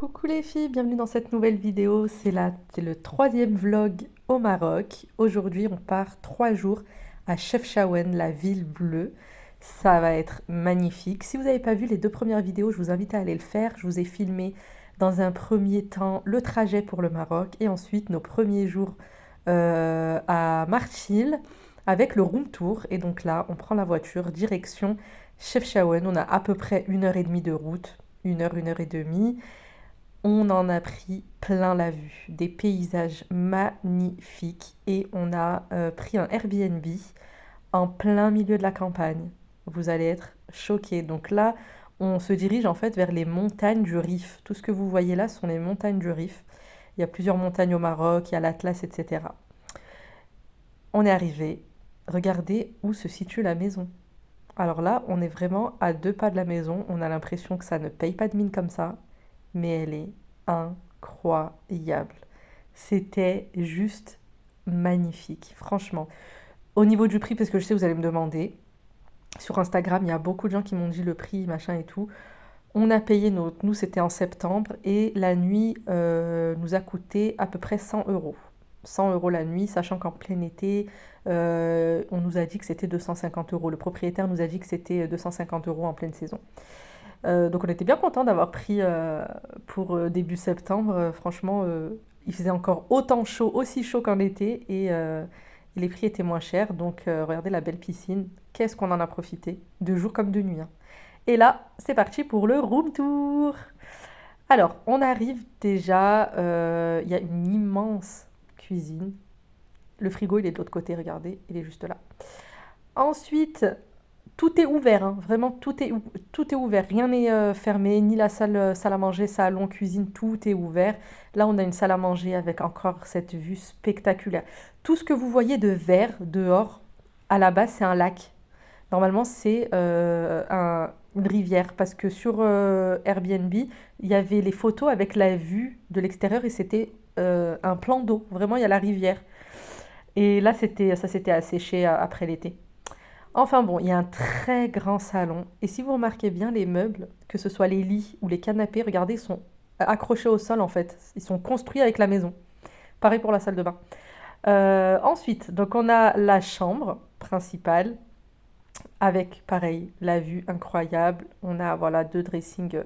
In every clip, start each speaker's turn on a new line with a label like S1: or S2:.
S1: Coucou les filles, bienvenue dans cette nouvelle vidéo. C'est le troisième vlog au Maroc. Aujourd'hui, on part 3 jours à Chefchaouen, la ville bleue. Ça va être magnifique. Si vous n'avez pas vu les 2 premières vidéos, je vous invite à aller le faire. Je vous ai filmé dans un premier temps le trajet pour le Maroc et ensuite nos premiers jours à Marchil avec le room tour. Et donc là, on prend la voiture direction Chefchaouen. On a à peu près 1 heure et demie de route, 1 heure et demie. On en a pris plein la vue, des paysages magnifiques et on a pris un Airbnb en plein milieu de la campagne. Vous allez être choqués. Donc là, on se dirige en fait vers les montagnes du Rif. Tout ce que vous voyez là sont les montagnes du Rif. Il y a plusieurs montagnes au Maroc, il y a l'Atlas, etc. On est arrivé. Regardez où se situe la maison. Alors là, on est vraiment à 2 pas de la maison. On a l'impression que ça ne paye pas de mine comme ça, mais elle est incroyable. C'était juste magnifique, franchement. Au niveau du prix, parce que je sais que vous allez me demander, sur Instagram, il y a beaucoup de gens qui m'ont dit le prix, machin et tout. On a payé notre, nous c'était en septembre, et la nuit nous a coûté à peu près 100 euros. 100 euros la nuit, sachant qu'en plein été, on nous a dit que c'était 250 euros. Le propriétaire nous a dit que c'était 250 euros en pleine saison. Donc on était bien content d'avoir pris pour début septembre. Franchement, il faisait encore autant chaud, aussi chaud qu'en été, et les prix étaient moins chers. Donc regardez la belle piscine. Qu'est-ce qu'on en a profité, de jour comme de nuit, hein. Et là, c'est parti pour le room tour. Alors, on arrive déjà, il y a une immense cuisine. Le frigo, il est de l'autre côté, regardez, il est juste là. Ensuite, tout est ouvert, hein, vraiment tout est ouvert, rien n'est fermé, ni la salle à manger, salon, cuisine, tout est ouvert. Là, on a une salle à manger avec encore cette vue spectaculaire. Tout ce que vous voyez de vert dehors, à la base, c'est un lac. Normalement, c'est une rivière, parce que sur Airbnb, il y avait les photos avec la vue de l'extérieur et c'était un plan d'eau. Vraiment, il y a la rivière. Et là, ça s'était asséché après l'été. Enfin bon, il y a un très grand salon. Et si vous remarquez bien les meubles, que ce soit les lits ou les canapés, regardez, ils sont accrochés au sol en fait. Ils sont construits avec la maison. Pareil pour la salle de bain. Ensuite, donc on a la chambre principale avec pareil la vue incroyable. On a voilà 2 dressings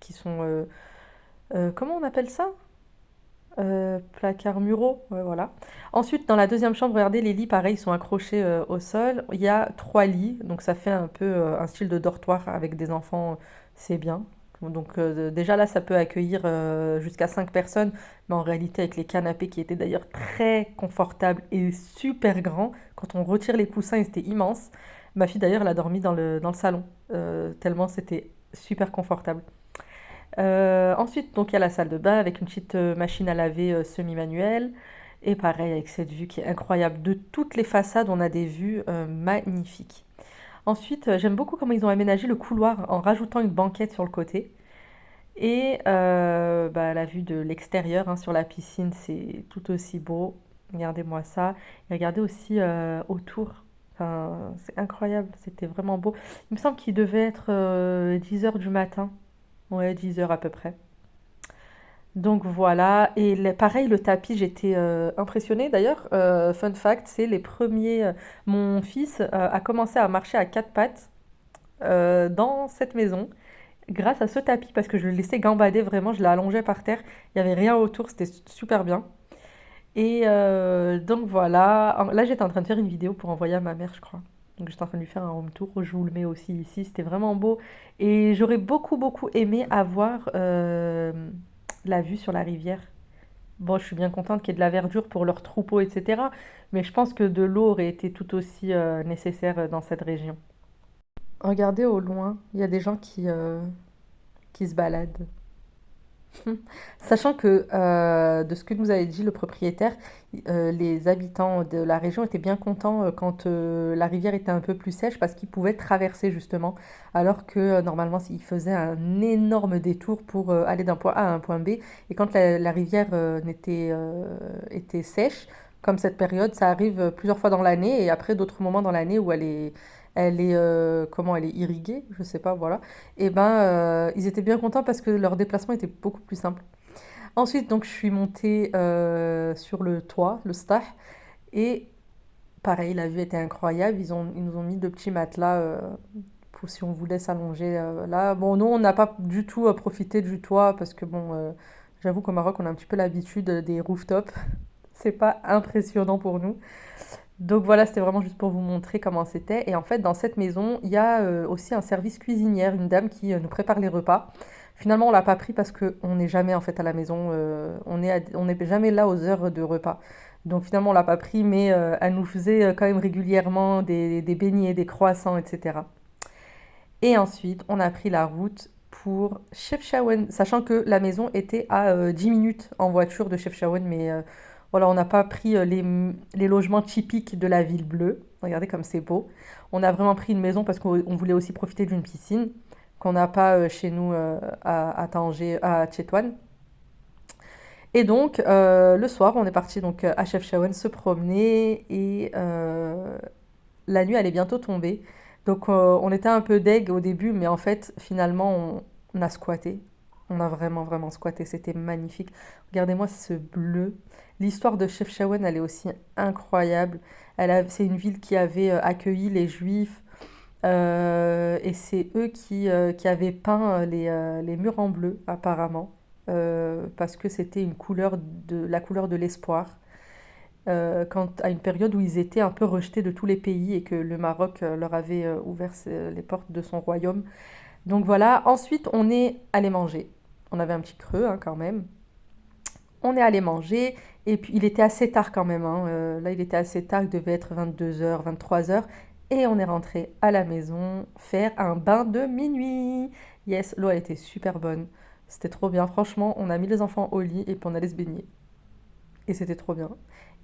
S1: qui sont comment on appelle ça? Placards muraux, ouais, voilà. Ensuite, dans la deuxième chambre, regardez, les lits, pareil, sont accrochés au sol. Il y a 3 lits, donc ça fait un peu un style de dortoir avec des enfants, c'est bien. Donc déjà là, ça peut accueillir jusqu'à 5 personnes, mais en réalité, avec les canapés qui étaient d'ailleurs très confortables et super grands, quand on retire les coussins, ils étaient immenses. Ma fille d'ailleurs, elle a dormi dans le salon, tellement c'était super confortable. Ensuite, donc il y a la salle de bain avec une petite machine à laver semi-manuelle. Et pareil, avec cette vue qui est incroyable. De toutes les façades, on a des vues magnifiques. Ensuite, j'aime beaucoup comment ils ont aménagé le couloir en rajoutant une banquette sur le côté. Et bah, la vue de l'extérieur, hein, sur la piscine, c'est tout aussi beau. Regardez-moi ça. Et regardez aussi autour. Enfin, c'est incroyable, c'était vraiment beau. Il me semble qu'il devait être 10 heures du matin. Ouais, 10 heures à peu près. Donc voilà, et pareil, le tapis, j'étais impressionnée. D'ailleurs, fun fact, c'est les premiers. Mon fils a commencé à marcher à 4 pattes dans cette maison grâce à ce tapis, parce que je le laissais gambader vraiment, je l'allongeais par terre, il n'y avait rien autour, c'était super bien. Et donc voilà, là j'étais en train de faire une vidéo pour envoyer à ma mère, je crois. Donc j'étais en train de lui faire un home tour, je vous le mets aussi ici, c'était vraiment beau. Et j'aurais beaucoup beaucoup aimé avoir la vue sur la rivière. Bon, je suis bien contente qu'il y ait de la verdure pour leurs troupeaux, etc. Mais je pense que de l'eau aurait été tout aussi nécessaire dans cette région. Regardez au loin, il y a des gens qui se baladent. Sachant que de ce que nous avait dit le propriétaire, les habitants de la région étaient bien contents quand la rivière était un peu plus sèche parce qu'ils pouvaient traverser justement, alors que normalement ils faisaient un énorme détour pour aller d'un point A à un point B. Et quand la rivière était sèche, comme cette période, ça arrive plusieurs fois dans l'année et après d'autres moments dans l'année où elle est, comment elle est irriguée, je sais pas, voilà. Et ben, ils étaient bien contents parce que leur déplacement était beaucoup plus simple. Ensuite, donc, je suis montée sur le toit, le star, et pareil, la vue était incroyable. Ils nous ont mis 2 petits matelas pour si on voulait s'allonger là. Bon, nous, on n'a pas du tout profité du toit parce que, bon, j'avoue qu'au Maroc, on a un petit peu l'habitude des rooftops. C'est pas impressionnant pour nous. Donc voilà, c'était vraiment juste pour vous montrer comment c'était. Et en fait, dans cette maison, il y a aussi un service cuisinière, une dame qui nous prépare les repas. Finalement, on l'a pas pris parce qu'on n'est jamais en fait à la maison, on n'est jamais là aux heures de repas. Donc finalement, on l'a pas pris, mais elle nous faisait quand même régulièrement des beignets, des croissants, etc. Et ensuite, on a pris la route pour Chefchaouen, sachant que la maison était à 10 minutes en voiture de Chefchaouen, mais voilà, on n'a pas pris les logements typiques de la ville bleue. Regardez comme c'est beau. On a vraiment pris une maison parce qu'on voulait aussi profiter d'une piscine qu'on n'a pas chez nous à Tanger, à Tétouan. Et donc, le soir, on est parti donc à Chefchaouen se promener et la nuit, elle est bientôt tombée. Donc, on était un peu deg au début, mais en fait, finalement, on a squatté. On a vraiment, vraiment squatté. C'était magnifique. Regardez-moi ce bleu. L'histoire de Chefchaouen, elle est aussi incroyable. C'est une ville qui avait accueilli les Juifs. Et c'est eux qui avaient peint les murs en bleu, apparemment. Parce que c'était la couleur de l'espoir à une période où ils étaient un peu rejetés de tous les pays et que le Maroc leur avait ouvert les portes de son royaume. Donc voilà, ensuite on est allé manger. On avait un petit creux hein, quand même. On est allé manger et puis il était assez tard quand même. Hein. Là il était assez tard, il devait être 22 h, 23 h. Et on est rentré à la maison faire un bain de minuit. Yes, l'eau elle était super bonne. C'était trop bien. Franchement, on a mis les enfants au lit et puis on allait se baigner. Et c'était trop bien.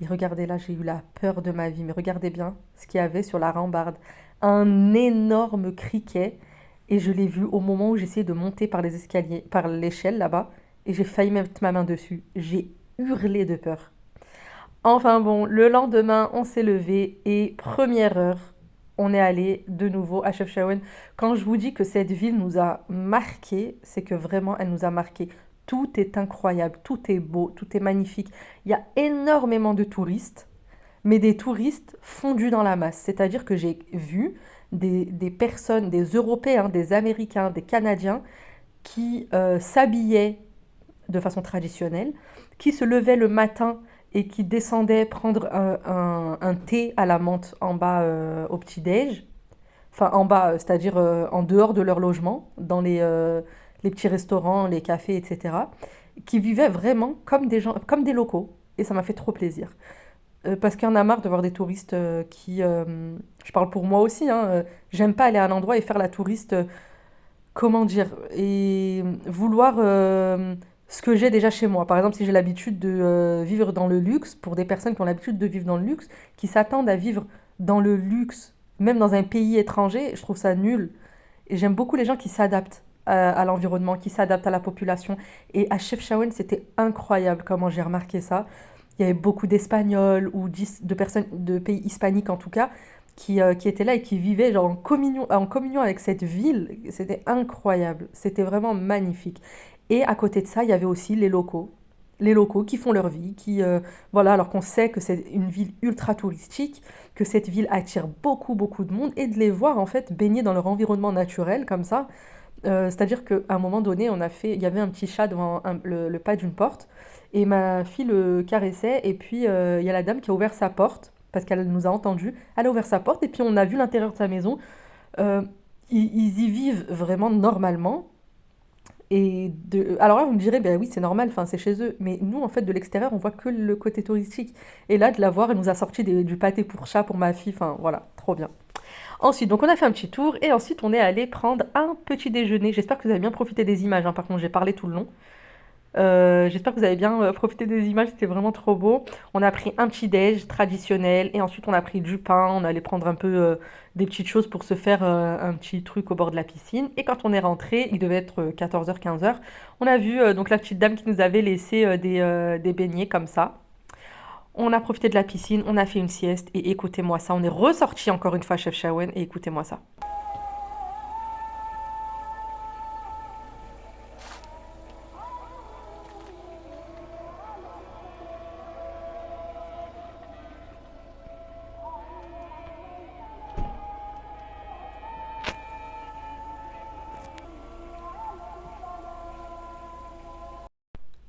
S1: Et regardez là, j'ai eu la peur de ma vie. Mais regardez bien ce qu'il y avait sur la rambarde. Un énorme criquet. Et je l'ai vu au moment où j'essayais de monter par les escaliers, par l'échelle là-bas. Et j'ai failli mettre ma main dessus. J'ai hurlé de peur. Enfin bon, le lendemain, on s'est levé et première heure, on est allé de nouveau à Chefchaouen. Quand je vous dis que cette ville nous a marqué, c'est que vraiment elle nous a marqué. Tout est incroyable, tout est beau, tout est magnifique. Il y a énormément de touristes, mais des touristes fondus dans la masse. C'est-à-dire que j'ai vu des personnes, des Européens, des Américains, des Canadiens qui s'habillaient de façon traditionnelle, qui se levaient le matin et qui descendaient prendre un thé à la menthe en bas au petit-déj. Enfin, en bas, c'est-à-dire en dehors de leur logement, dans les petits restaurants, les cafés, etc. Qui vivaient vraiment comme des gens, comme des locaux. Et ça m'a fait trop plaisir. Parce qu'il y en a marre de voir des touristes je parle pour moi aussi, hein, j'aime pas aller à un endroit et faire la touriste, comment dire, et vouloir ce que j'ai déjà chez moi. Par exemple, si j'ai l'habitude de vivre dans le luxe, pour des personnes qui ont l'habitude de vivre dans le luxe, qui s'attendent à vivre dans le luxe, même dans un pays étranger, je trouve ça nul. Et j'aime beaucoup les gens qui s'adaptent à l'environnement, qui s'adaptent à la population. Et à Chefchaouen, c'était incroyable comment j'ai remarqué ça. Il y avait beaucoup d'Espagnols ou de personnes de pays hispaniques en tout cas qui étaient là et qui vivaient genre en communion avec cette ville. C'était incroyable. C'était vraiment magnifique. Et à côté de ça, il y avait aussi les locaux. Les locaux qui font leur vie, voilà, alors qu'on sait que c'est une ville ultra touristique, que cette ville attire beaucoup, beaucoup de monde, et de les voir en fait baigner dans leur environnement naturel comme ça. C'est-à-dire qu'à un moment donné, il y avait un petit chat devant le pas d'une porte, et ma fille le caressait, et puis il y a la dame qui a ouvert sa porte, parce qu'elle nous a entendus, elle a ouvert sa porte, et puis on a vu l'intérieur de sa maison. Euh, ils y vivent vraiment normalement, alors là, vous me direz, ben oui, c'est normal, enfin, c'est chez eux. Mais nous, en fait, de l'extérieur, on voit que le côté touristique. Et là, de la voir, elle nous a sorti du pâté pour chat pour ma fille. Enfin, voilà, trop bien. Ensuite, donc on a fait un petit tour et ensuite on est allé prendre un petit déjeuner. J'espère que vous avez bien profité des images, hein. Par contre, j'ai parlé tout le long. J'espère que vous avez bien profité des images, c'était vraiment trop beau. On a pris un petit déj traditionnel et ensuite on a pris du pain, on allait prendre un peu des petites choses pour se faire un petit truc au bord de la piscine. Et quand on est rentré, il devait être 14 h, 15 h, on a vu donc la petite dame qui nous avait laissé des beignets comme ça. On a profité de la piscine, on a fait une sieste et écoutez-moi ça. On est ressorti encore une fois à Chefchaouen et écoutez-moi ça.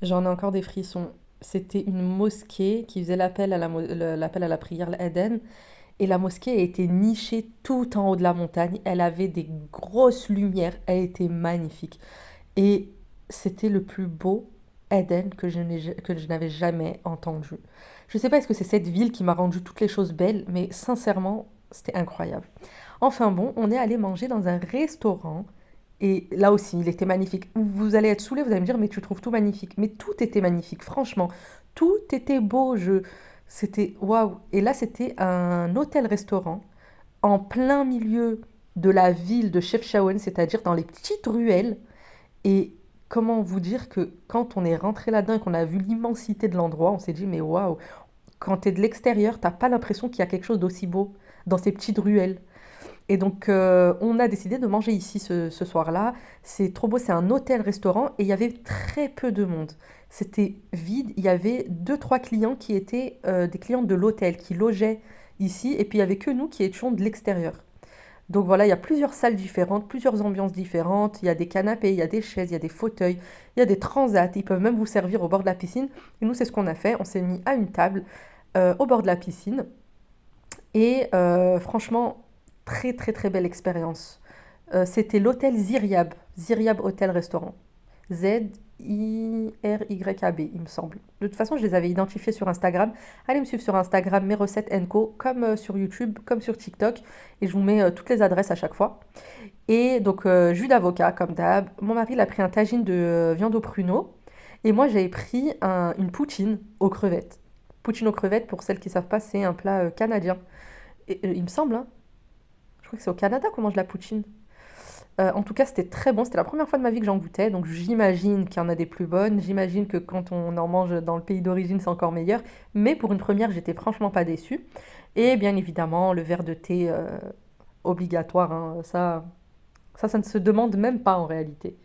S1: J'en ai encore des frissons. C'était une mosquée qui faisait l'appel à la prière, l'Eden. Et la mosquée a été nichée tout en haut de la montagne. Elle avait des grosses lumières. Elle était magnifique. Et c'était le plus beau Eden que je n'avais jamais entendu. Je ne sais pas est-ce que c'est cette ville qui m'a rendu toutes les choses belles, mais sincèrement, c'était incroyable. Enfin bon, on est allé manger dans un restaurant. Et là aussi, il était magnifique. Vous allez être saoulés, vous allez me dire, mais tu trouves tout magnifique. Mais tout était magnifique, franchement. Tout était beau. C'était waouh. Et là, c'était un hôtel-restaurant en plein milieu de la ville de Chefchaouen, c'est-à-dire dans les petites ruelles. Et comment vous dire que quand on est rentré là-dedans et qu'on a vu l'immensité de l'endroit, on s'est dit, mais waouh, quand tu es de l'extérieur, t'as pas l'impression qu'il y a quelque chose d'aussi beau dans ces petites ruelles. Et donc, on a décidé de manger ici ce soir-là. C'est trop beau, c'est un hôtel-restaurant et il y avait très peu de monde. C'était vide, il y avait deux, trois clients qui étaient des clients de l'hôtel, qui logeaient ici, et puis il y avait que nous qui étions de l'extérieur. Donc voilà, il y a plusieurs salles différentes, plusieurs ambiances différentes. Il y a des canapés, il y a des chaises, il y a des fauteuils, il y a des transats. Ils peuvent même vous servir au bord de la piscine. Et nous, c'est ce qu'on a fait. On s'est mis à une table au bord de la piscine. Et franchement, très très très belle expérience. C'était l'hôtel Ziryab, Ziryab Hôtel Restaurant. Ziryab, il me semble. De toute façon, je les avais identifiés sur Instagram. Allez me suivre sur Instagram, mes recettes Co, comme sur YouTube, comme sur TikTok. Et je vous mets toutes les adresses à chaque fois. Et donc, jus d'avocat, comme d'hab. Mon mari, il a pris un tagine de viande au pruneau. Et moi, j'avais pris une poutine aux crevettes. Poutine aux crevettes, pour celles qui ne savent pas, c'est un plat canadien. Et, il me semble, hein. Je crois que c'est au Canada qu'on mange la poutine. En tout cas, c'était très bon. C'était la première fois de ma vie que j'en goûtais. Donc, j'imagine qu'il y en a des plus bonnes. J'imagine que quand on en mange dans le pays d'origine, c'est encore meilleur. Mais pour une première, j'étais franchement pas déçue. Et bien évidemment, le verre de thé obligatoire, hein. Ça ne se demande même pas en réalité.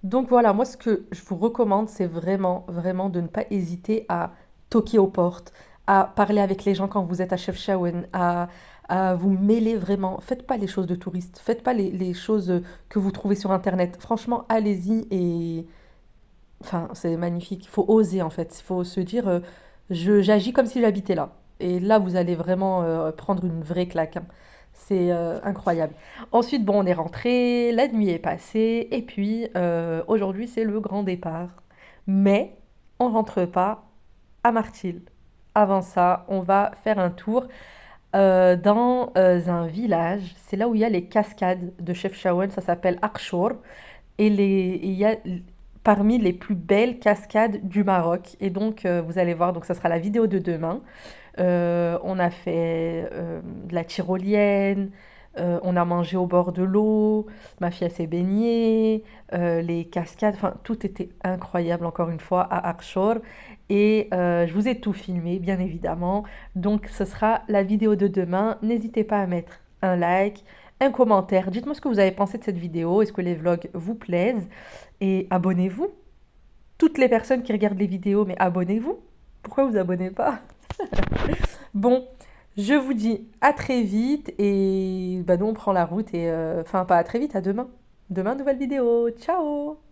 S1: Donc voilà, moi ce que je vous recommande, c'est vraiment, vraiment de ne pas hésiter à toquer aux portes, à parler avec les gens quand vous êtes à Chefchaouen, à vous mêler vraiment. Faites pas les choses de touristes, faites pas les choses que vous trouvez sur Internet. Franchement, allez-y et... Enfin, c'est magnifique. Il faut oser en fait. Il faut se dire, j'agis comme si j'habitais là. Et là, vous allez vraiment prendre une vraie claque, hein. C'est incroyable. Ensuite, bon, on est rentré, la nuit est passée, et puis aujourd'hui, c'est le grand départ. Mais on rentre pas à Martil. Avant ça, on va faire un tour dans un village. C'est là où il y a les cascades de Chefchaouen. Ça s'appelle Akshor. Il y a parmi les plus belles cascades du Maroc. Et donc, vous allez voir, donc ça sera la vidéo de demain. On a fait de la tyrolienne, on a mangé au bord de l'eau, ma fille elle s'est baignée, les cascades, enfin tout était incroyable encore une fois à Akshor. Et je vous ai tout filmé, bien évidemment. Donc ce sera la vidéo de demain. N'hésitez pas à mettre un like, un commentaire. Dites-moi ce que vous avez pensé de cette vidéo. Est-ce que les vlogs vous plaisent? Et abonnez-vous. Toutes les personnes qui regardent les vidéos, mais abonnez-vous. Pourquoi vous abonnez pas? Bon, je vous dis à très vite et bah nous on prend la route et enfin pas à très vite, à demain. Demain, nouvelle vidéo. Ciao!